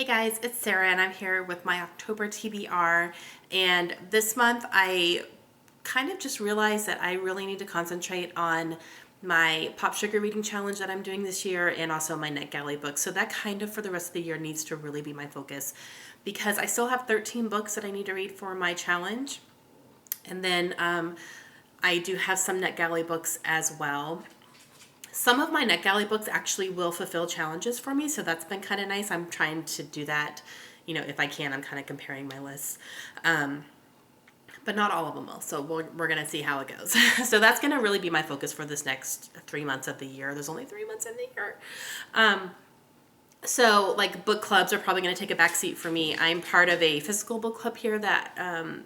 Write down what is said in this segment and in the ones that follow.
Hey guys, it's Sarah and I'm here with my October TBR, and this month I kind of just realized that I really need to concentrate on my Pop Sugar reading challenge that I'm doing this year and also my NetGalley book. So that kind of for the rest of the year needs to really be my focus because I still have 13 books that I need to read for my challenge. And then I do have some NetGalley books as well. Some of my NetGalley books actually will fulfill challenges for me, so that's been kind of nice. I'm trying to do that, if I can. I'm kind of comparing my lists, but not all of them will. So we're going to see how it goes. So that's going to really be my focus for this next 3 months of the year. There's only 3 months in the year. So like book clubs are probably going to take a backseat for me. I'm part of a physical book club here that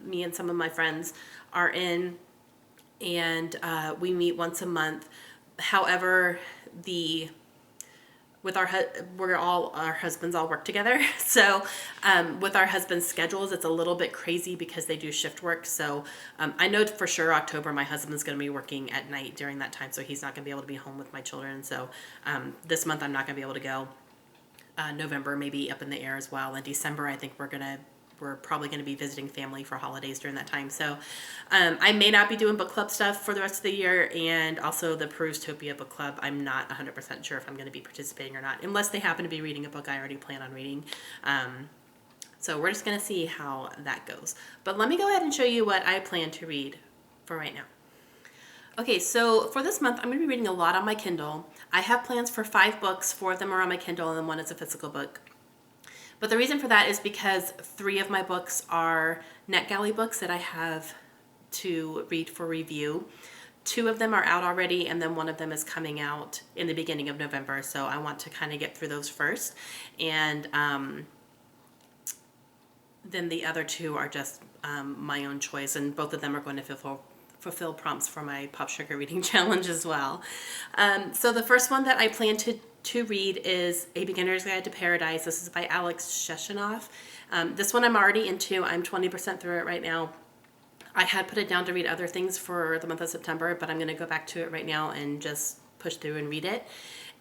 me and some of my friends are in, and we meet once a month. However, our husbands all work together. So with our husbands' schedules, it's a little bit crazy because they do shift work. So I know for sure October, my husband's going to be working at night during that time. So he's not going to be able to be home with my children. So this month I'm not going to be able to go. November maybe up in the air as well. In December, I think we're probably going to be visiting family for holidays during that time. So I may not be doing book club stuff for the rest of the year, and also the Perustopia book club. I'm not 100% sure if I'm going to be participating or not, unless they happen to be reading a book I already plan on reading. So we're just going to see how that goes. But let me go ahead and show you what I plan to read for right now. Okay, so for this month, I'm going to be reading a lot on my Kindle. I have plans for 5 books. 4 of them are on my Kindle, and then 1 is a physical book. But the reason for that is because 3 of my books are NetGalley books that I have to read for review. 2 of them are out already, and then 1 of them is coming out in the beginning of November. So I want to kind of get through those first. And then the other 2 are just my own choice, and both of them are going to fulfill prompts for my Pop Sugar reading challenge as well. So the first one that I plan to read is A Beginner's Guide to Paradise. This is by Alex Sheshanoff. This one I'm already into. I'm 20% through it right now. I had put it down to read other things for the month of September, but I'm going to go back to it right now and just push through and read it.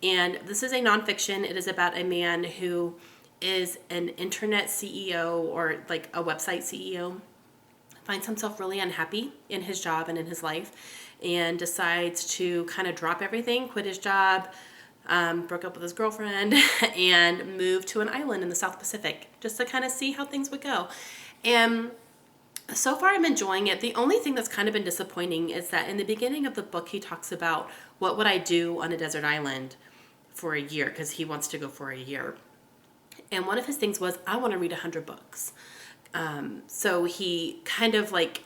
And this is a nonfiction. It is about a man who is an internet CEO, or like a website CEO, finds himself really unhappy in his job and in his life, and decides to kind of drop everything, quit his job, broke up with his girlfriend, and move to an island in the South Pacific just to kind of see how things would go. And so far I'm enjoying it. The only thing that's kind of been disappointing is that in the beginning of the book he talks about what would I do on a desert island for a year, because he wants to go for a year. And one of his things was, I want to read 100 books. So he kind of like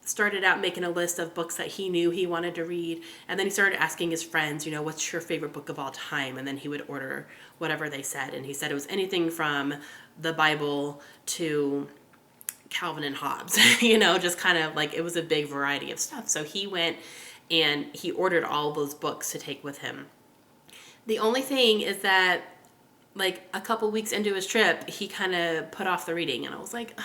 started out making a list of books that he knew he wanted to read, and then he started asking his friends, what's your favorite book of all time? And then he would order whatever they said, and he said it was anything from the Bible to Calvin and Hobbes, just kind of like, it was a big variety of stuff. So he went and he ordered all those books to take with him. The only thing is that like a couple weeks into his trip, he kind of put off the reading, and I was like,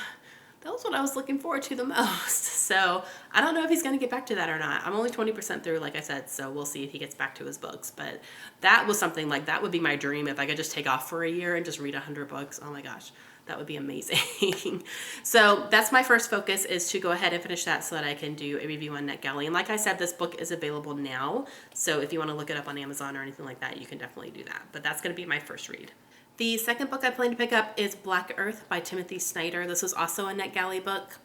that was what I was looking forward to the most. So I don't know if he's going to get back to that or not. I'm only 20% through, like I said, so we'll see if he gets back to his books. But that was something like, that would be my dream, if I could just take off for a year and just read 100 books. Oh my gosh, that would be amazing. So that's my first focus, is to go ahead and finish that so that I can do a review on NetGalley. And like I said, this book is available now. So if you want to look it up on Amazon or anything like that, you can definitely do that. But that's going to be my first read. The second book I plan to pick up is Black Earth by Timothy Snyder. This was also a NetGalley book.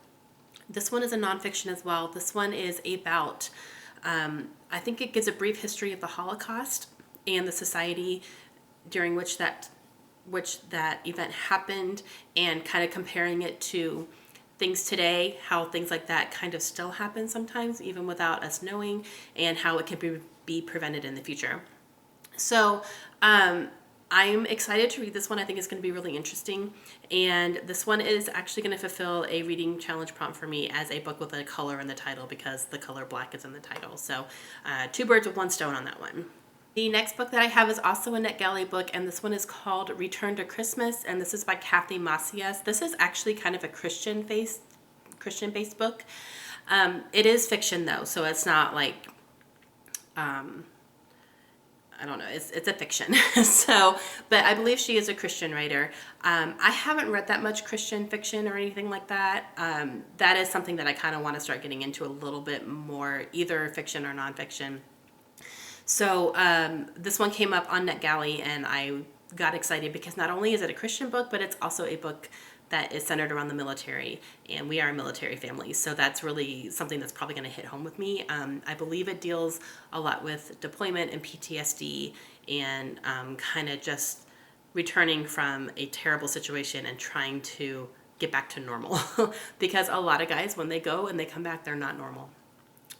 This one is a nonfiction as well. This one is about, I think it gives a brief history of the Holocaust and the society during which that event happened, and kind of comparing it to things today, how things like that kind of still happen sometimes, even without us knowing, and how it can be prevented in the future. So, I'm excited to read this one. I think it's going to be really interesting. And this one is actually going to fulfill a reading challenge prompt for me as a book with a color in the title, because the color black is in the title. So 2 birds with 1 stone on that one. The next book that I have is also a NetGalley book, and this one is called Return to Christmas, and this is by Kathy Macias. This is actually kind of a Christian-based book. It is fiction though, so it's not like I don't know, it's a fiction. So, but I believe she is a Christian writer. I haven't read that much Christian fiction or anything like that. That is something that I kind of want to start getting into a little bit more, either fiction or nonfiction. So this one came up on NetGalley, and I got excited because not only is it a Christian book, but it's also a book that is centered around the military, and we are a military family, so that's really something that's probably going to hit home with me. I believe it deals a lot with deployment and PTSD, and kind of just returning from a terrible situation and trying to get back to normal. Because a lot of guys, when they go and they come back, they're not normal,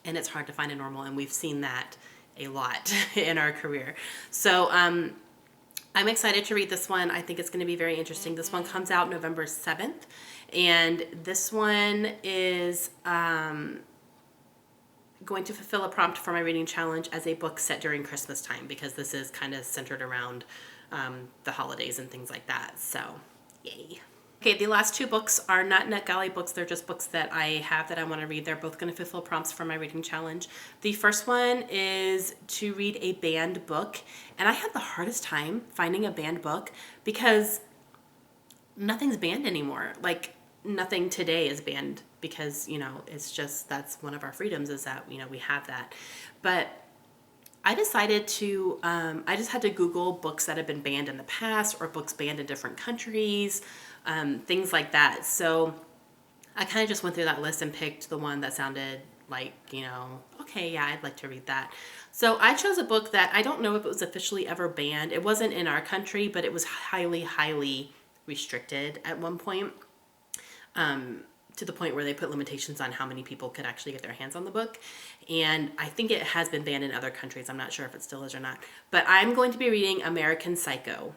and it's hard to find a normal, and we've seen that a lot in our career. So I'm excited to read this one. I think it's going to be very interesting. This one comes out November 7th, and this one is going to fulfill a prompt for my reading challenge as a book set during Christmas time, because this is kind of centered around the holidays and things like that. So, yay. Okay, the last two books are not NetGalley books. They're just books that I have that I want to read. They're both going to fulfill prompts for my reading challenge. The first one is to read a banned book. And I had the hardest time finding a banned book because nothing's banned anymore. Like, nothing today is banned because, it's just, that's one of our freedoms, is that, we have that. But I decided to, I just had to Google books that have been banned in the past, or books banned in different countries, things like that. So I kind of just went through that list and picked the one that sounded like, okay, yeah, I'd like to read that. So I chose a book that I don't know if it was officially ever banned. It wasn't in our country, but it was highly, highly restricted at one point, to the point where they put limitations on how many people could actually get their hands on the book. And I think it has been banned in other countries. I'm not sure if it still is or not. But I'm going to be reading American Psycho.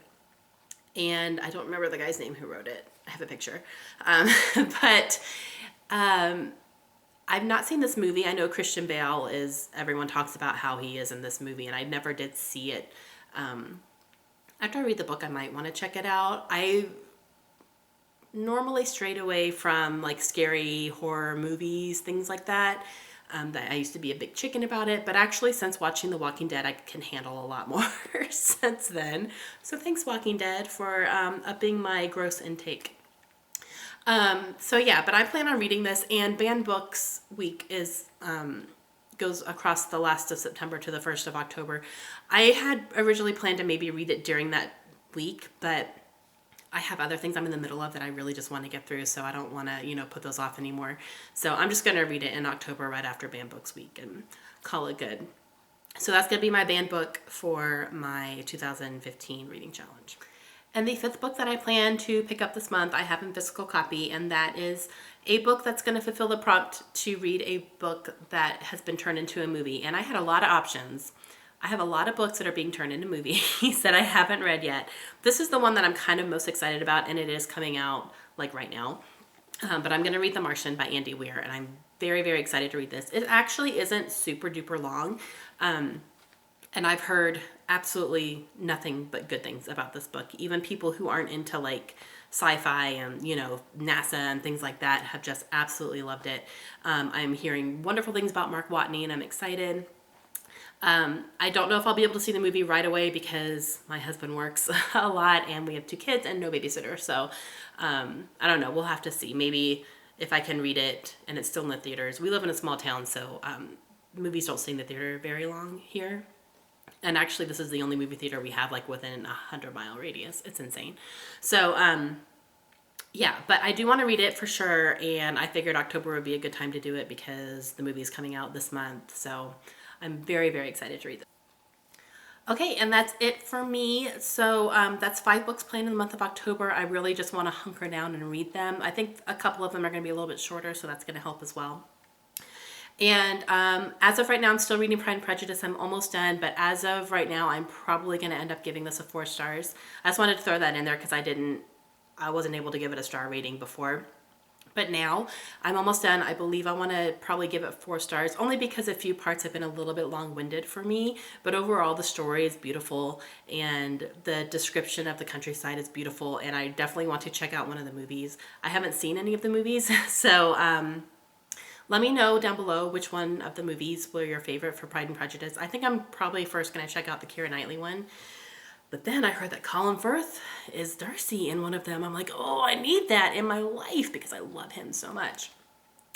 And I don't remember the guy's name who wrote it. I have a picture. But I've not seen this movie. I know Christian Bale everyone talks about how he is in this movie, and I never did see it. After I read the book, I might want to check it out. I normally strayed away from like scary horror movies, things like that. That I used to be a big chicken about it, but actually since watching The Walking Dead, I can handle a lot more since then. So thanks, Walking Dead, for upping my gross intake. So yeah, but I plan on reading this, and Banned Books Week goes across the last of September to the 1st of October. I had originally planned to maybe read it during that week, but I have other things I'm in the middle of that I really just want to get through, so I don't want to, put those off anymore. So I'm just going to read it in October right after Banned Books Week and call it good. So that's going to be my banned book for my 2015 reading challenge. And the fifth book that I plan to pick up this month, I have in physical copy, and that is a book that's going to fulfill the prompt to read a book that has been turned into a movie. And I had a lot of options. I have a lot of books that are being turned into movies that I haven't read yet. This is the one that I'm kind of most excited about, and it is coming out like right now. But I'm going to read The Martian by Andy Weir, and I'm very, very excited to read this. It actually isn't super duper long, and I've heard absolutely nothing but good things about this book. Even people who aren't into like sci-fi and, NASA and things like that have just absolutely loved it. I'm hearing wonderful things about Mark Watney, and I'm excited. I don't know if I'll be able to see the movie right away because my husband works a lot and we have 2 kids and no babysitter. So I don't know. We'll have to see. Maybe if I can read it and it's still in the theaters. We live in a small town, so movies don't stay in the theater very long here. And actually, this is the only movie theater we have like within a 100-mile radius. It's insane. So yeah, but I do want to read it for sure. And I figured October would be a good time to do it because the movie is coming out this month. So I'm very, very excited to read this. Okay, and that's it for me. So that's 5 books planned in the month of October. I really just want to hunker down and read them. I think a couple of them are going to be a little bit shorter, so that's going to help as well. And as of right now, I'm still reading Pride and Prejudice. I'm almost done, but as of right now, I'm probably going to end up giving this a 4 stars. I just wanted to throw that in there because I wasn't able to give it a star rating before. But now I'm almost done. I believe I want to probably give it 4 stars, only because a few parts have been a little bit long-winded for me. But overall, the story is beautiful and the description of the countryside is beautiful. And I definitely want to check out one of the movies. I haven't seen any of the movies, so Let me know down below which one of the movies were your favorite for Pride and Prejudice. I think I'm probably first going to check out the Keira Knightley one. But then I heard that Colin Firth is Darcy in one of them. I'm like, oh, I need that in my life because I love him so much.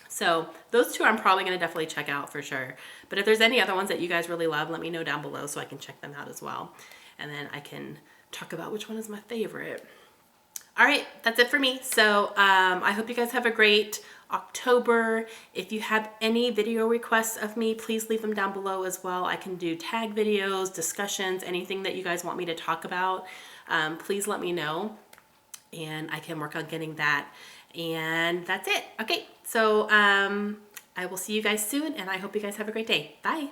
So those two I'm probably going to definitely check out for sure. But if there's any other ones that you guys really love, let me know down below so I can check them out as well. And then I can talk about which one is my favorite. All right, that's it for me. So I hope you guys have a great October. If you have any video requests of me, please leave them down below as well. I can do tag videos, discussions, anything that you guys want me to talk about. Please let me know and I can work on getting that. And that's it. Okay, so I will see you guys soon and I hope you guys have a great day. Bye.